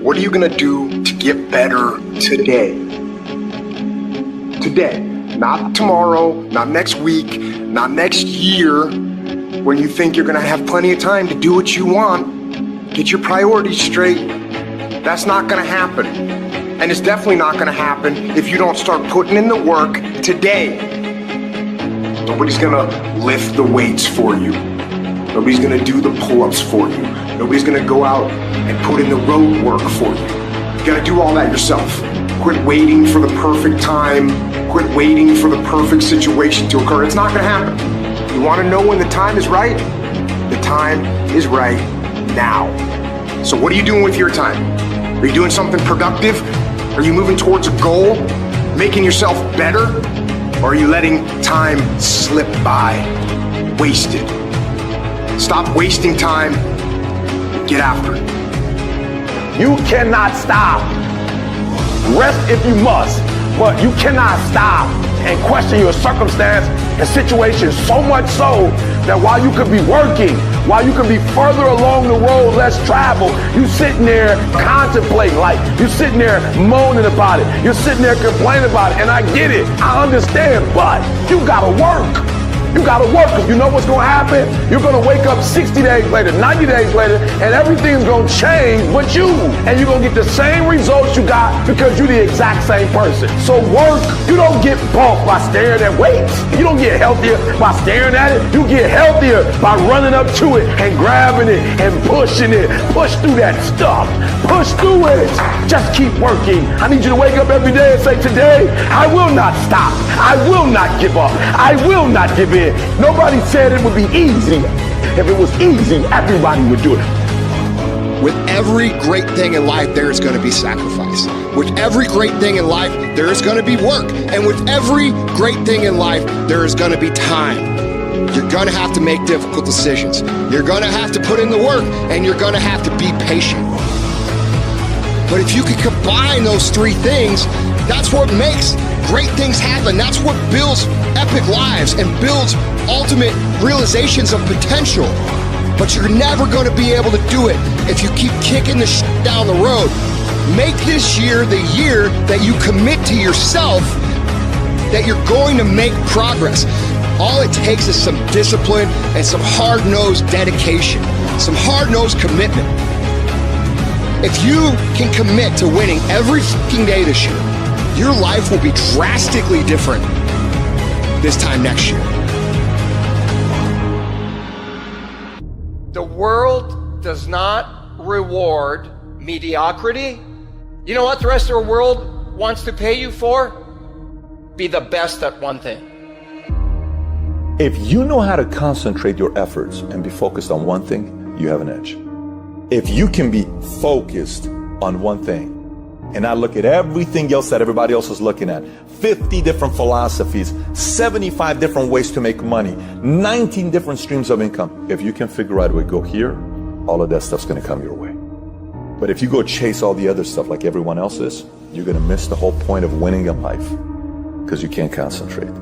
What are you gonna do to get better today? Today, not tomorrow, not next week, not next year, when you think you're gonna have plenty of time to do what you want. Get your priorities straight. That's not gonna happen. And it's definitely not gonna happen if you don't start putting in the work today. Nobody's gonna lift the weights for you. Nobody's gonna do the pull-ups for you. Nobody's gonna go out and put in the road work for you. You gotta do all that yourself. Quit waiting for the perfect time. Quit waiting for the perfect situation to occur. It's not gonna happen. You wanna know when the time is right? The time is right now. So what are you doing with your time? Are you doing something productive? Are you moving towards a goal? Making yourself better? Or are you letting time slip by? Wasted. Stop wasting time. Get after it. You cannot stop. Rest if you must, but you cannot stop and question your circumstance and situation, so much so that while you could be working, while you could be further along the road less traveled, you sitting there contemplating, like you're sitting there moaning about it, you're sitting there complaining about it, and I get it, I understand, but you gotta work. You gotta work, because you know what's gonna happen? You're gonna wake up 60 days later, 90 days later, and everything's gonna change but you. And you're gonna get the same results you got because you're the exact same person. So work, you don't get bulk by staring at weights. You don't get healthier by staring at it. You get healthier by running up to it and grabbing it and pushing it. Push through that stuff. Push through it. Just keep working. I need you to wake up every day and say, today, I will not stop. I will not give up. I will not give in. Nobody said it would be easy. If it was easy, everybody would do it. With every great thing in life, there is going to be sacrifice. With every great thing in life, there is going to be work. And with every great thing in life, there is going to be time. You're going to have to make difficult decisions. You're going to have to put in the work, and you're going to have to be patient. But if you can combine those three things, that's what makes great things happen. That's what builds epic lives and builds ultimate realizations of potential. But you're never going to be able to do it if you keep kicking the shit down the road. Make this year the year that you commit to yourself that you're going to make progress. All it takes is some discipline and some hard-nosed dedication, some hard-nosed commitment. If you can commit to winning every fucking day this year, your life will be drastically different this time next year. The world does not reward mediocrity. You know what the rest of the world wants to pay you for? Be the best at one thing. If you know how to concentrate your efforts and be focused on one thing, you have an edge. If you can be focused on one thing and not look at everything else that everybody else is looking at, 50 different philosophies, 75 different ways to make money, 19 different streams of income. If you can figure out a way to go here, all of that stuff's going to come your way. But if you go chase all the other stuff like everyone else is, you're going to miss the whole point of winning in life because you can't concentrate.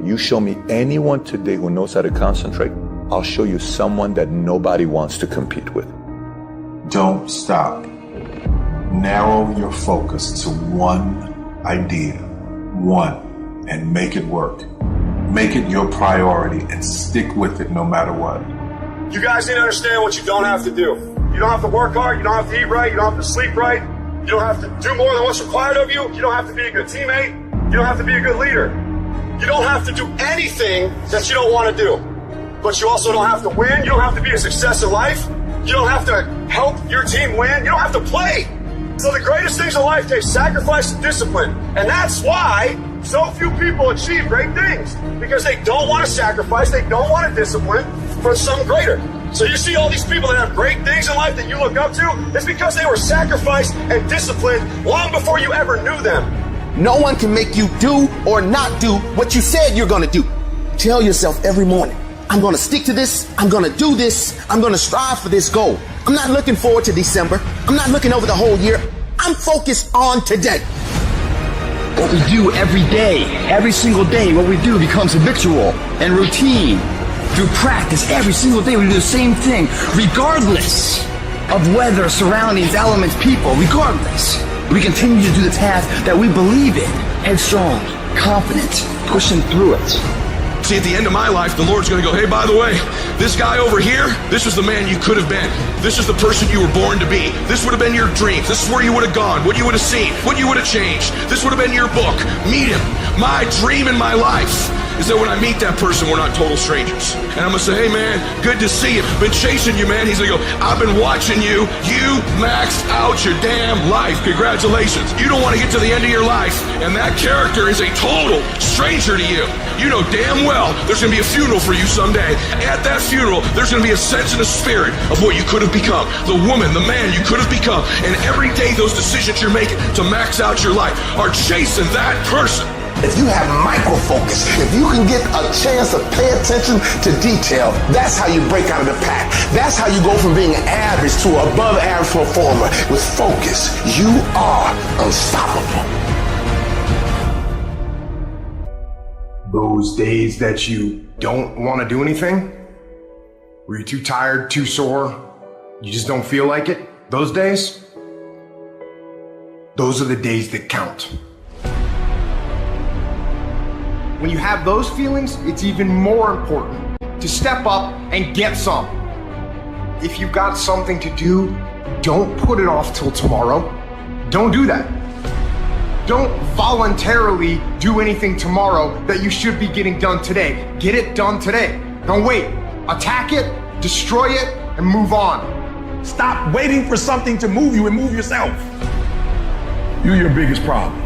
You show me anyone today who knows how to concentrate, I'll show you someone that nobody wants to compete with. Don't stop. Narrow your focus to one idea, one, and make it work. Make it your priority and stick with it no matter what. You guys need to understand what you don't have to do. You don't have to work hard, you don't have to eat right, you don't have to sleep right, you don't have to do more than what's required of you, you don't have to be a good teammate, you don't have to be a good leader. You don't have to do anything that you don't want to do. But you also don't have to win, you don't have to be a success in life, you don't have to help your team win, you don't have to play. So the greatest things in life take sacrifice and discipline. And that's why so few people achieve great things. Because they don't want to sacrifice, they don't want to discipline for something greater. So you see all these people that have great things in life that you look up to, it's because they were sacrificed and disciplined long before you ever knew them. No one can make you do or not do what you said you're going to do. Tell yourself every morning, I'm going to stick to this, I'm going to do this, I'm going to strive for this goal. I'm not looking forward to December. I'm not looking over the whole year. I'm focused on today. What we do every day, every single day, what we do becomes habitual and routine. Through practice, every single day we do the same thing, regardless of weather, surroundings, elements, people, regardless. We continue to do the task that we believe in, headstrong, confident, pushing through it. See, at the end of my life, the Lord's going to go, hey, by the way, this guy over here, this was the man you could have been. This is the person you were born to be. This would have been your dreams. This is where you would have gone, what you would have seen, what you would have changed. This would have been your book. Meet him. My dream in my life is that when I meet that person, we're not total strangers. And I'm going to say, hey, man, good to see you. Been chasing you, man. He's going to go, I've been watching you. You maxed out your damn life. Congratulations. You don't want to get to the end of your life, and that character is a total stranger to you. You know damn well there's going to be a funeral for you someday. At that funeral, there's going to be a sense and a spirit of what you could have become. The woman, the man you could have become. And every day those decisions you're making to max out your life are chasing that person. If you have micro-focus, if you can get a chance to pay attention to detail, that's how you break out of the pack. That's how you go from being average to above average performer. With focus, you are unstoppable. Those days that you don't want to do anything, where you're too tired, too sore, you just don't feel like it, those days, those are the days that count. When you have those feelings, it's even more important to step up and get some. If you've got something to do, don't put it off till tomorrow. Don't do that. Don't voluntarily do anything tomorrow that you should be getting done today. Get it done today. Don't wait. Attack it, destroy it, and move on. Stop waiting for something to move you and move yourself. You're your biggest problem.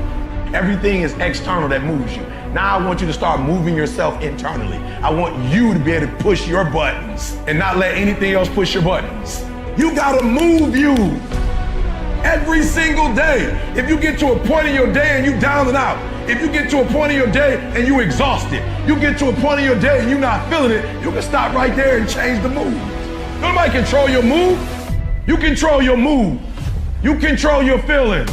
Everything is external that moves you. Now I want you to start moving yourself internally. I want you to be able to push your buttons and not let anything else push your buttons. You gotta move you every single day. If you get to a point in your day and you down and out, if you get to a point in your day and you exhausted, you get to a point in your day and you're not feeling it, you can stop right there and change the mood. Nobody control your mood. You control your mood. You control your feelings.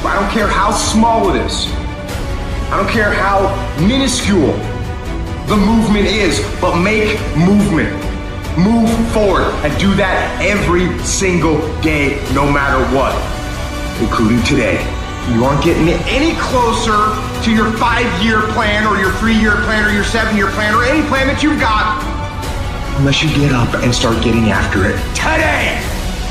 I don't care how small it is. I don't care how minuscule the movement is, but make movement. Move forward and do that every single day, no matter what, including today. You aren't getting any closer to your 5-year plan or your 3-year plan or your 7-year plan or any plan that you've got unless you get up and start getting after it today.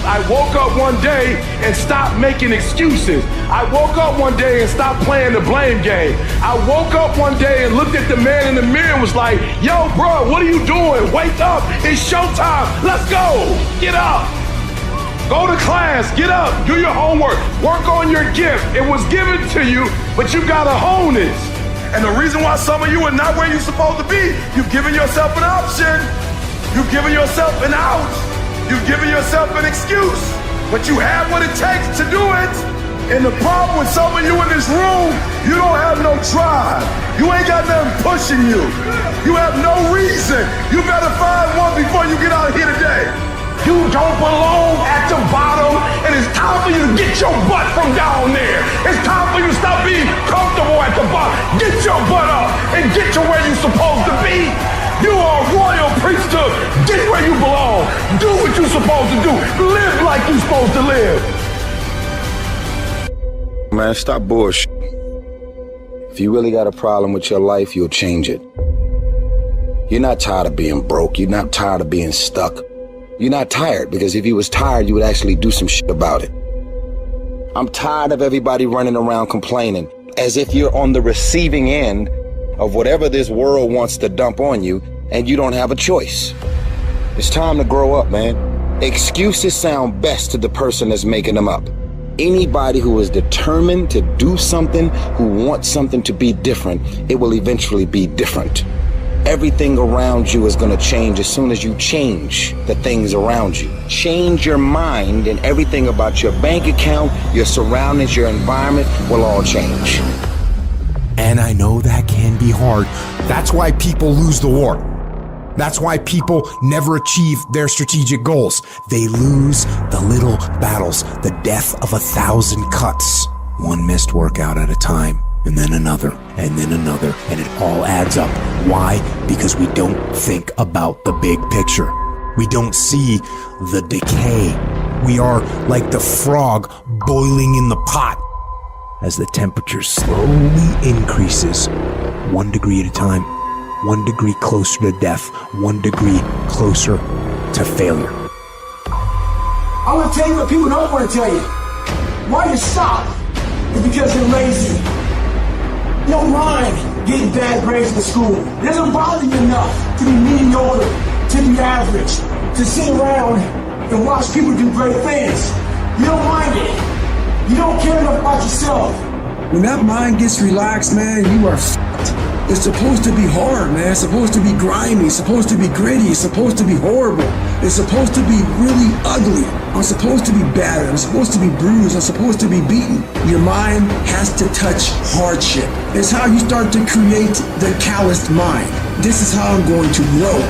I woke up one day and stopped making excuses. I woke up one day and stopped playing the blame game. I woke up one day and looked at the man in the mirror and was like, yo, bro, what are you doing? Wake up. It's showtime. Let's go. Get up. Go to class. Get up. Do your homework. Work on your gift. It was given to you, but you got to hone it. And the reason why some of you are not where you're supposed to be, you've given yourself an option. You've given yourself an out. You've given yourself an excuse, but you have what it takes to do it. And the problem with some of you in this room, you don't have no drive. You ain't got nothing pushing you. You have no reason. You better find one before you get out of here today. You don't belong at the bottom, and it's time for you to get your butt from down there. It's time for you to stop being comfortable at the bottom. Get your butt up and get to where you're supposed to be. You are a royal priesthood. Get where you belong. Do what you're supposed to do. Live like you're supposed to live. Man, stop bullshit. If you really got a problem with your life, you'll change it. You're not tired of being broke. You're not tired of being stuck. You're not tired, because if you was tired, you would actually do some shit about it. I'm tired of everybody running around complaining as if you're on the receiving end of whatever this world wants to dump on you, and you don't have a choice. It's time to grow up, man. Excuses sound best to the person that's making them up. Anybody who is determined to do something, who wants something to be different, it will eventually be different. Everything around you is going to change as soon as you change the things around you. Change your mind, and everything about your bank account, your surroundings, your environment will all change. And I know that can be hard. That's why people lose the war. That's why people never achieve their strategic goals. They lose the little battles, the death of 1,000 cuts, one missed workout at a time. and then another, and then another, and it all adds up. Why? Because we don't think about the big picture. We don't see the decay. We are like the frog boiling in the pot. As the temperature slowly increases, 1 degree at a time, 1 degree closer to death, 1 degree closer to failure. I want to tell you what people don't want to tell you. Why you stop is because you're lazy. You don't mind getting bad grades in school. It doesn't bother you enough to be mediocre, to be average, to sit around and watch people do great things. You don't mind it. You don't care enough about yourself. When that mind gets relaxed, man, you are f***ed. It's supposed to be hard, man. It's supposed to be grimy. It's supposed to be gritty. It's supposed to be horrible. It's supposed to be really ugly. I'm supposed to be battered. I'm supposed to be bruised. I'm supposed to be beaten. Your mind has to touch hardship. It's how you start to create the calloused mind. This is how I'm going to grow.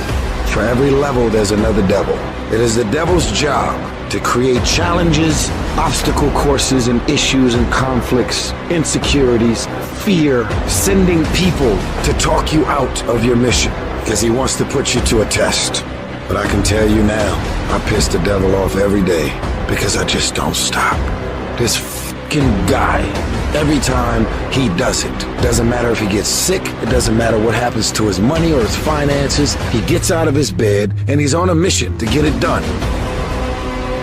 For every level, there's another devil. It is the devil's job to create challenges, obstacle courses, and issues and conflicts, insecurities, fear, sending people to talk you out of your mission because he wants to put you to a test. But I can tell you now, I piss the devil off every day because I just don't stop. This fucking guy, every time he does it, doesn't matter if he gets sick, it doesn't matter what happens to his money or his finances, he gets out of his bed and he's on a mission to get it done.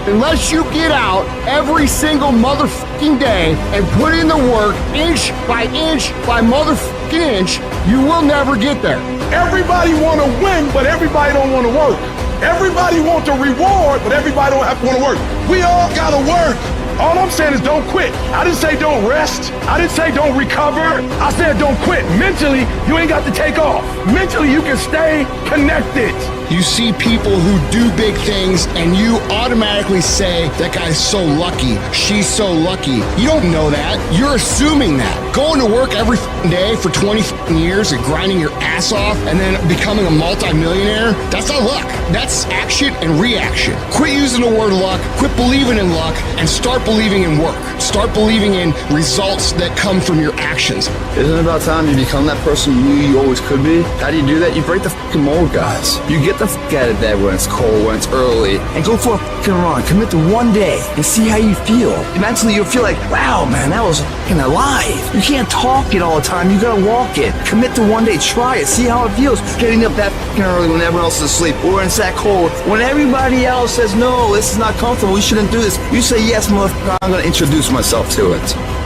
Unless you get out every single motherfucking day and put in the work inch by motherfucking inch, you will never get there. Everybody want to win, but everybody don't want to work. Everybody want the reward, but everybody don't have to want to work. We all got to work. All I'm saying is don't quit. I didn't say don't rest. I didn't say don't recover. I said don't quit. Mentally, you ain't got to take off. Mentally, you can stay connected. You see people who do big things and you automatically say, that guy's so lucky, she's so lucky. You don't know that. You're assuming that. Going to work every day for 20 years and grinding your ass off and then becoming a multi-millionaire, that's not luck. That's action and reaction. Quit using the word luck, quit believing in luck, and start believing in work. Start believing in results that come from your actions. Isn't it about time you become that person you knew you always could be? How do you do that? You break the fucking mold, guys. You get the fuck out of bed when it's cold, when it's early, and go for a fucking run. Commit to one day and see how you feel. Mentally, you'll feel like, wow, man, that was fucking alive. You can't talk it all the time. You gotta walk it. Commit to one day. Try it. See how it feels. Getting up that fucking early when everyone else is asleep, or when it's that cold. When everybody else says, no, this is not comfortable, we shouldn't do this. You say, yes, motherfucker, I'm gonna introduce myself to it.